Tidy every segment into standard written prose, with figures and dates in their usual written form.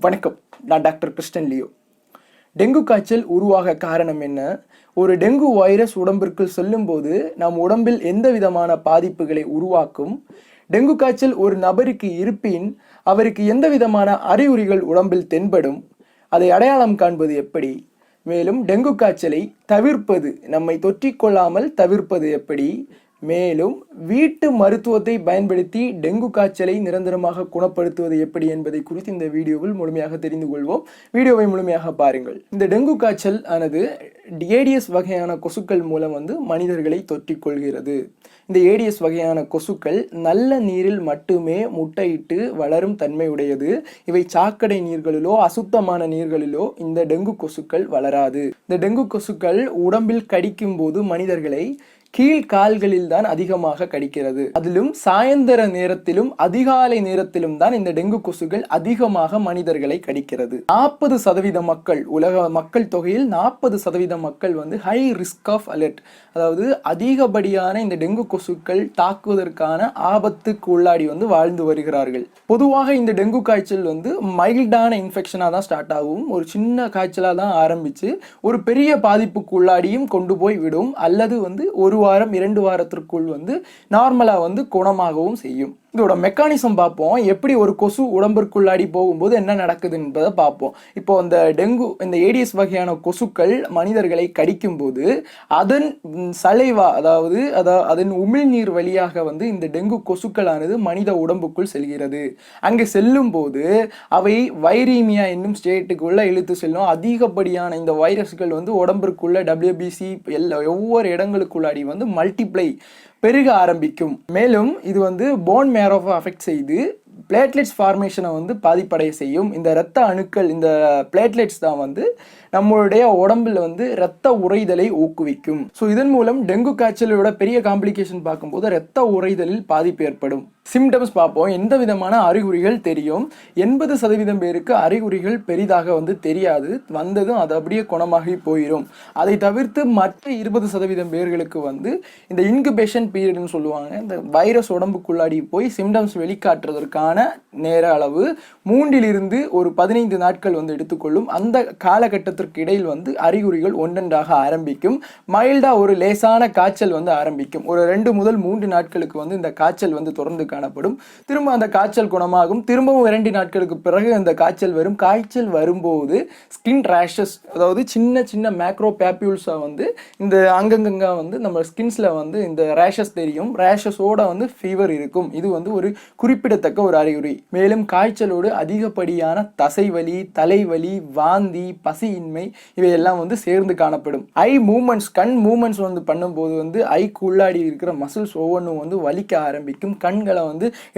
வணக்கம், நான் doctor Kristen Leo. Dengue காய்ச்சல் உருவாக காரணம் என்ன? ஒரு டெங்கு வைரஸ் உடம்பிற்குள் செல்லும்போது நம் உடம்பில் எந்த விதமான பாதிப்புகளை உருவாக்கும்? டெங்கு காய்ச்சல் ஒரு நபருக்கு இருப்பின் அவருக்கு எந்த விதமான அறிகுறிகள் உடம்பில் தென்படும்? அதை அடையாளம் காண்பது எப்படி? மேலும் டெங்கு காய்ச்சலை தவிர்ப்பது, நம்மை தொற்றிக்கொள்ளாமல் தவிர்ப்பது எப்படி? மேலும் வீட்டு மருத்துவத்தை பயன்படுத்தி டெங்கு காய்ச்சலை நிரந்தரமாக குணப்படுத்துவது எப்படி என்பதை குறித்து இந்த வீடியோவில் முழுமையாக தெரிந்து கொள்வோம். வீடியோவை முழுமையாக பாருங்கள். இந்த டெங்கு காய்ச்சல் ஆனது ஏடிஎஸ் வகையான கொசுக்கள் மூலம் மனிதர்களை தொற்றிக்கொள்கிறது. இந்த ஏடிஎஸ் வகையான கொசுக்கள் நல்ல நீரில் மட்டுமே முட்டையிட்டு வளரும் தன்மை உடையது. இவை சாக்கடை நீர்களிலோ அசுத்தமான நீர்களிலோ இந்த டெங்கு கொசுக்கள் வளராது. இந்த டெங்கு கொசுக்கள் உடம்பில் கடிக்கும் போது மனிதர்களை கீழ் கால்களில் தான் அதிகமாக கடிக்கிறது. அதிலும் சாயந்தர நேரத்திலும் அதிகாலை நேரத்திலும் தான் இந்த டெங்கு கொசுகள் அதிகமாக மனிதர்களை கடிக்கிறது. 40% மக்கள், உலக மக்கள் தொகையில் 40% மக்கள் ஹை ரிஸ்க் ஆஃப் அலர்ட், அதாவது அதிகப்படியான இந்த டெங்கு கொசுக்கள் தாக்குவதற்கான ஆபத்துக்கு உள்ளாடி வாழ்ந்து வருகிறார்கள். பொதுவாக இந்த டெங்கு காய்ச்சல் மைல்டான இன்ஃபெக்ஷனாக தான் ஸ்டார்ட் ஆகும். ஒரு சின்ன காய்ச்சலாக தான் ஆரம்பித்து ஒரு பெரிய பாதிப்புக்கு உள்ளாடியும் கொண்டு போய் விடும். அல்லது ஒரு வாரம் 2 வாரத்திற்குள் நார்மலா குணமாகவும் செய்யும். இதோட மெக்கானிசம் பார்ப்போம். எப்படி ஒரு கொசு உடம்பிற்குள்ளாடி போகும்போது என்ன நடக்குது என்பதை பார்ப்போம். இப்போ இந்த டெங்கு, இந்த ஏடிஎஸ் வகையான கொசுக்கள் மனிதர்களை கடிக்கும் போது அதன் சலைவா, அதாவது அதன் உமிழ்நீர் வழியாக இந்த டெங்கு கொசுக்களானது மனித உடம்புக்குள் செல்கிறது. அங்கே செல்லும் போது அவை வைரீமியா என்னும் ஸ்டேட்டுக்குள்ள இழுத்து செல்லும். அதிகப்படியான இந்த வைரஸ்கள் உடம்பிற்குள்ள WBC ஒவ்வொரு இடங்களுக்குள்ளாடி மல்டிப்ளை பெருக ஆரம்பிக்கும். மேலும் இது போன் மேரோவை அஃபெக்ட் செய்து பிளேட்லெட்ஸ் ஃபார்மேஷனை பாதிப்படைய செய்யும். இந்த இரத்த அணுக்கள், இந்த பிளேட்லெட்ஸ் தான் நம்மளுடைய உடம்புல இரத்த உறைதலை ஊக்குவிக்கும். ஸோ இதன் மூலம் டெங்கு காய்ச்சலோட பெரிய காம்ப்ளிகேஷன் பார்க்கும்போது இரத்த உறைதலில் பாதிப்பு ஏற்படும். சிம்டம்ஸ் பார்ப்போம். எந்த விதமான அறிகுறிகள் தெரியும்? 80% பேருக்கு அறிகுறிகள் பெரிதாக தெரியாது. வந்ததும் அது அப்படியே குணமாகி போயிடும். அதை தவிர்த்து மற்ற 20% பேர்களுக்கு இந்த இன்குபேஷன் பீரியட்னு சொல்லுவாங்க. இந்த வைரஸ் உடம்புக்குள்ளாடி போய் சிம்டம்ஸ் வெளிக்காட்டுறதற்கான நேர அளவு 3 to 15 நாட்கள் எடுத்துக்கொள்ளும். அந்த காலகட்டத்திற்கு இடையில் அறிகுறிகள் ஒன்றொன்றாக ஆரம்பிக்கும். மைல்டா ஒரு லேசான காய்ச்சல் ஆரம்பிக்கும். ஒரு 2 முதல் 3 நாட்களுக்கு இந்த காய்ச்சல் தொடர்ந்து காணப்படும். திரும்ப அந்த காய்ச்சல் குணமாகும். திரும்பவும் 2 நாட்களுக்கு பிறகு அந்த காய்ச்சல் வரும். காய்ச்சல் வரும்போது ஸ்கின் ரேஷஸ், அதாவது சின்ன சின்ன மேக்ரோ பேப்யூல்ஸா இந்த அங்கங்க நம்ம ஸ்கின்ஸ்ல இந்த ரேஷஸ் தெரியும். ரேஷஸோட ஃபீவர் இருக்கும். இது ஒரு குறிப்பிடத்தக்க ஒரு அறிகுறி. மேலும் காய்ச்சலோடு அதிகப்படியான தசைவலி, தலைவலி, வாந்தி, பசியின்மை இவையெல்லாம் சேர்ந்து காணப்படும். ஐ மூவ்மெண்ட்ஸ், கண் மூவ்மெண்ட்ஸ் பண்ணும்போது ஐக்கு உள்ளாடி இருக்கிற மசில்ஸ் ஒவ்வொன்றும் வலிக்க ஆரம்பிக்கும். கண்களை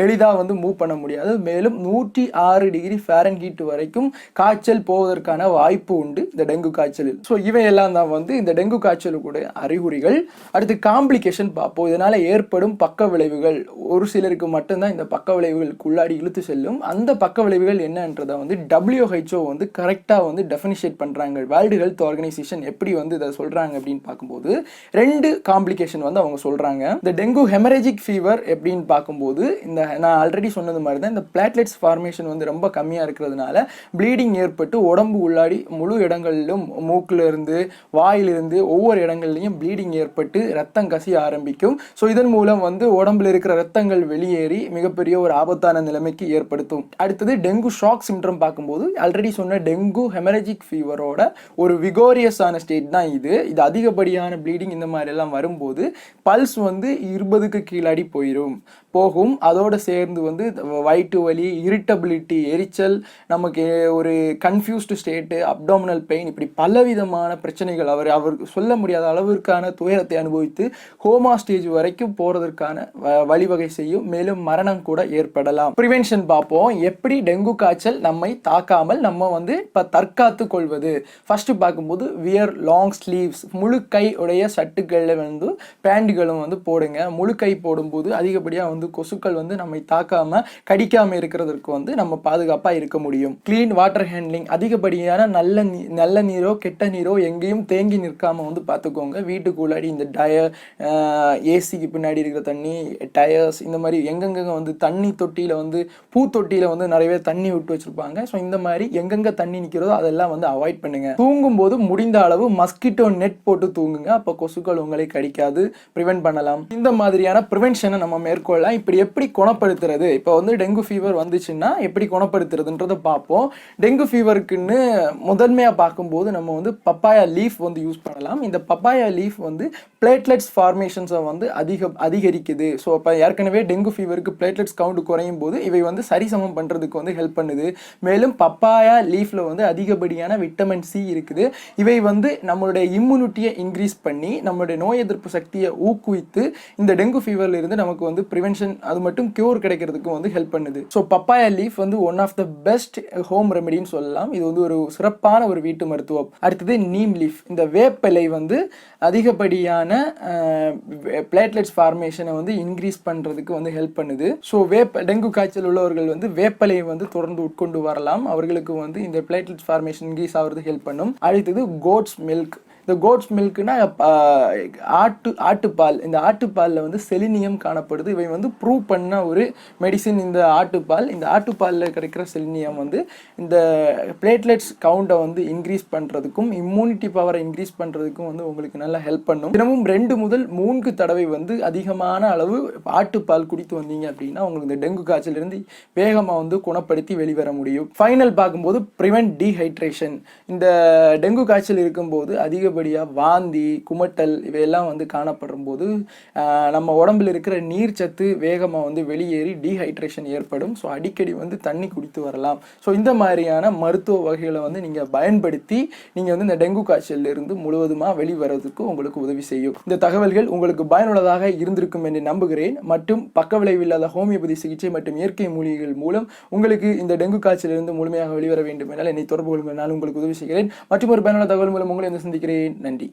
எளிதாக மூவ் பண்ண முடியாது. மேலும் 106 டிகிரி ஃபாரன்ஹீட் வரைக்கும் காய்ச்சல் போவதற்கான வாய்ப்பு உண்டு இந்த டெங்கு காய்ச்சலில். ஸோ இவையெல்லாம் தான் இந்த டெங்கு காய்ச்சலுடைய அறிகுறிகள். அடுத்து காம்ப்ளிகேஷன் பார்ப்போம். இதனால ஏற்படும் பக்க விளைவுகள். ஒரு சிலருக்கு மட்டும்தான் இந்த பக்க விளைவுகளுக்கு உள்ளாடி இழுத்து செல்லும். அந்த பக்க விளைவுகள் என்னன்றதை WHO கரெக்டா டெஃபினிஷியேட் பண்றாங்க. வேர்ல்டு ஹெல்த் ஆர்கனைசேஷன் எப்படி இதை சொல்றாங்க அப்படின்னு பார்க்கும்போது 2 காம்ப்ளிகேஷன் அவங்க சொல்றாங்க. இந்த டெங்கு ஹெமரேஜிக் ஃபீவர் எப்படின்னு பார்க்கும்போது, இந்த நான் ஆல்ரெடி சொன்னது மாதிரி தான், இந்த பிளேட்லெட்ஸ் ஃபார்மேஷன் ரொம்ப கம்மியா இருக்கிறதுனால ப்ளீடிங் ஏற்பட்டு உடம்பு உள்ளாடி முழு இடங்களிலும், மூக்குல இருந்து வாயிலிருந்து ஒவ்வொரு இடங்கள்லையும் ப்ளீடிங் ஏற்பட்டு ரத்தம் கசிய ஆரம்பிக்கும். ஸோ இதன் மூலம் உடம்புல இருக்கிற ரத்தங்கள் வெளியேறி மிகப்பெரிய ஒரு ஆபத்தான நிலைமைக்கு ஏற்படுத்தும். அடுத்தது டெங்கு ஷாக் சிம்டம் பார்க்கும்போது ஆல்ரெடி சொன்ன டெங்கு ஹெமரேஜிக் ஃபீவரோட ஒரு விகோரியஸான ஸ்டேட் தான் இது. அதிகப்படியான ப்ளீடிங் இந்த மாதிரி எல்லாம் வரும்போது பல்ஸ் 20க்கு கீழாடி போகும். அதோட சேர்ந்து வயிற்று வலி, இரிட்டபிலிட்டி, எரிச்சல், நமக்கு ஒரு கன்ஃபியூஸ்டு ஸ்டேட்டு, அப்டாமினல் பெயின், இப்படி பலவிதமான பிரச்சனைகள், அவர் சொல்ல முடியாத அளவிற்கான துயரத்தை அனுபவித்து ஹோமா ஸ்டேஜ் வரைக்கும் போறதற்கான வழிவகை செய்யும். மேலும் மரணம் கூட ஏற்படலாம். ப்ரிவென்ஷன் பார்ப்போம். எப்படி டெங்கு காய்ச்சல் நம்மை தாக்காமல் நம்ம இப்ப தற்காத்து கொள்வது. ஃபர்ஸ்ட் பார்க்கும்போது வியர் லாங் ஸ்லீவ்ஸ், முழு கை உடைய சட்டுக்கள் பேண்டுகளும் போடுங்க. முழு கை போடும்போது அதிகப்படியா கொசு கொசுக்கள் வந்து நம்மை தாக்காம கடிக்காம இருக்கிறதுக்கு வந்து நம்ம பாதுகாப்பா இருக்க முடியும். கிளீன் வாட்டர் ஹேண்ட்லிங், அதிகப்படியான நல்ல நீரோ கெட்ட நீரோ எங்கேயும் தேங்கி நிற்காம வந்து பார்த்துக்கோங்க. வீட்டுக்குள்ளாடி இந்த ஏசிக்கு பின்னாடி இருக்கிற தண்ணி, டயர்ஸ், இந்த மாதிரி எங்கெங்க வந்து தண்ணி தொட்டியில வந்து பூத்தொட்டியில வந்து நிறைய பேர் தண்ணி விட்டு வச்சிருப்பாங்க. ஸோ இந்த மாதிரி எங்கெங்க தண்ணி நிற்கிறதோ அதெல்லாம் வந்து அவாய்ட் பண்ணுங்க. தூங்கும் போது முடிந்த அளவு மஸ்கிட்டோ நெட் போட்டு தூங்குங்க. அப்போ கொசுக்கள் உங்களை கடிக்காது, ப்ரிவென்ட் பண்ணலாம். இந்த மாதிரியான ப்ரிவென்ஷனை நம்ம மேற்கொள்ளலாம். இப்படி எப்படி குணப்படுத்துறது, இப்போ வந்து டெங்கு ஃபீவர் வந்துச்சுன்னா எப்படி குணப்படுத்துறதுன்றதை பார்ப்போம். டெங்கு ஃபீவருக்குன்னு முதன்மையாக பார்க்கும்போது நம்ம வந்து பப்பாயா லீஃப் வந்து யூஸ் பண்ணலாம். இந்த பப்பாயா லீஃப் வந்து பிளேட்லெட்ஸ் ஃபார்மேஷன்ஸை வந்து அதிகரிக்குது. ஸோ அப்போ ஏற்கனவே டெங்கு ஃபீவருக்கு பிளேட்லெட்ஸ் கவுண்ட் குறையும் போது இவை வந்து சரிசமம் பண்ணுறதுக்கு வந்து ஹெல்ப் பண்ணுது. மேலும் பப்பாயா லீஃப்ல வந்து அதிகப்படியான விட்டமின் சி இருக்குது. இவை வந்து நம்மளுடைய இம்யூனிட்டியை இன்க்ரீஸ் பண்ணி நம்மளுடைய நோய் எதிர்ப்பு சக்தியை ஊக்குவித்து இந்த டெங்கு ஃபீவர்ல இருந்து நமக்கு வந்து ப்ரிவென்ஷன், அது மட்டும் கியூர் கிடைக்கிறதுக்கு வந்து ஹெல்ப் பண்ணுது. ஸோ பப்பாயா லீஃப் வந்து one of the best home ரெமெடின்னு சொல்லலாம். இது வந்து ஒரு சிறப்பான ஒரு வீட்டு மருத்துவம். அடுத்தது நீம் லீஃப். இந்த வேப்பிலை வந்து அதிகப்படியான பிளேட்லெட்ஸ் ஃபார்மேஷனை வந்து இன்க்ரீஸ் பண்ணுறதுக்கு வந்து ஹெல்ப் பண்ணுது. ஸோ டெங்கு காய்ச்சல் உள்ளவர்கள் வந்து வேப்பலையை வந்து தொடர்ந்து உட்கொண்டு வரலாம். அவர்களுக்கு வந்து இந்த பிளேட்லெட்ஸ் ஃபார்மேஷன் இன்க்ரீஸ் ஆகிறது ஹெல்ப் பண்ணும். அடுத்தது கோட்ஸ் மில்க். இந்த கோட்ஸ் மில்க்னா ஆட்டுப்பால். இந்த ஆட்டுப்பாலில் வந்து செலினியம் காணப்படுது. இவை வந்து ப்ரூவ் பண்ண ஒரு மெடிசின் இந்த ஆட்டுப்பால். இந்த ஆட்டுப்பாலில் கிடைக்கிற செலினியம் வந்து இந்த பிளேட்லெட்ஸ் கவுண்டை வந்து இன்க்ரீஸ் பண்ணுறதுக்கும் இம்யூனிட்டி பவரை இன்க்ரீஸ் பண்ணுறதுக்கும் வந்து உங்களுக்கு நல்லா ஹெல்ப் பண்ணும். தினமும் 2 முதல் 3 தடவை வந்து அதிகமான அளவு ஆட்டுப்பால் குடித்து வந்தீங்க அப்படின்னா உங்களுக்கு இந்த டெங்கு காய்ச்சலிருந்து வேகமாக வந்து குணப்படுத்தி வெளிவர முடியும். ஃபைனல் பார்க்கும்போது ப்ரிவென்ட் டீஹைட்ரேஷன். இந்த டெங்கு காய்ச்சல் இருக்கும்போது அதிகப்படியாக வாந்தி, குமட்டல் இவையெல்லாம் வந்து காணப்படும் போது நம்ம உடம்புல இருக்கிற நீர் சத்து வேகமாக வந்து வெளியேறி டீஹைட்ரேஷன் ஏற்படும். ஸோ அடிக்கடி வந்து தண்ணி குடித்து வரலாம். ஸோ இந்த மாதிரியான மருத்துவ வகைகளை வந்து நீங்கள் பயன்படுத்தி நீங்கள் வந்து இந்த டெங்கு காய்ச்சலில் இருந்து முழுவதுமாக வெளிவரதுக்கு உங்களுக்கு உதவி செய்யும். இந்த தகவல்கள் உங்களுக்கு பயனுள்ளதாக இருந்திருக்கும் என்று நம்புகிறேன். மற்றும் பக்க விளைவில்லாத ஹோமியோபதி சிகிச்சை மற்றும் இயற்கை மூலிகைகள் மூலம் உங்களுக்கு இந்த டெங்கு காய்ச்சலிலிருந்து முழுமையாக வெளிவர வேண்டும் என்றால் என்னை தொடர்பு கொள்ளுங்கள். நான் உங்களுக்கு உதவி செய்கிறேன். மற்றும் ஒரு பயனுள்ள தகவல் மூலம் உங்களை வந்து சந்திக்கிறேன். நன்றி.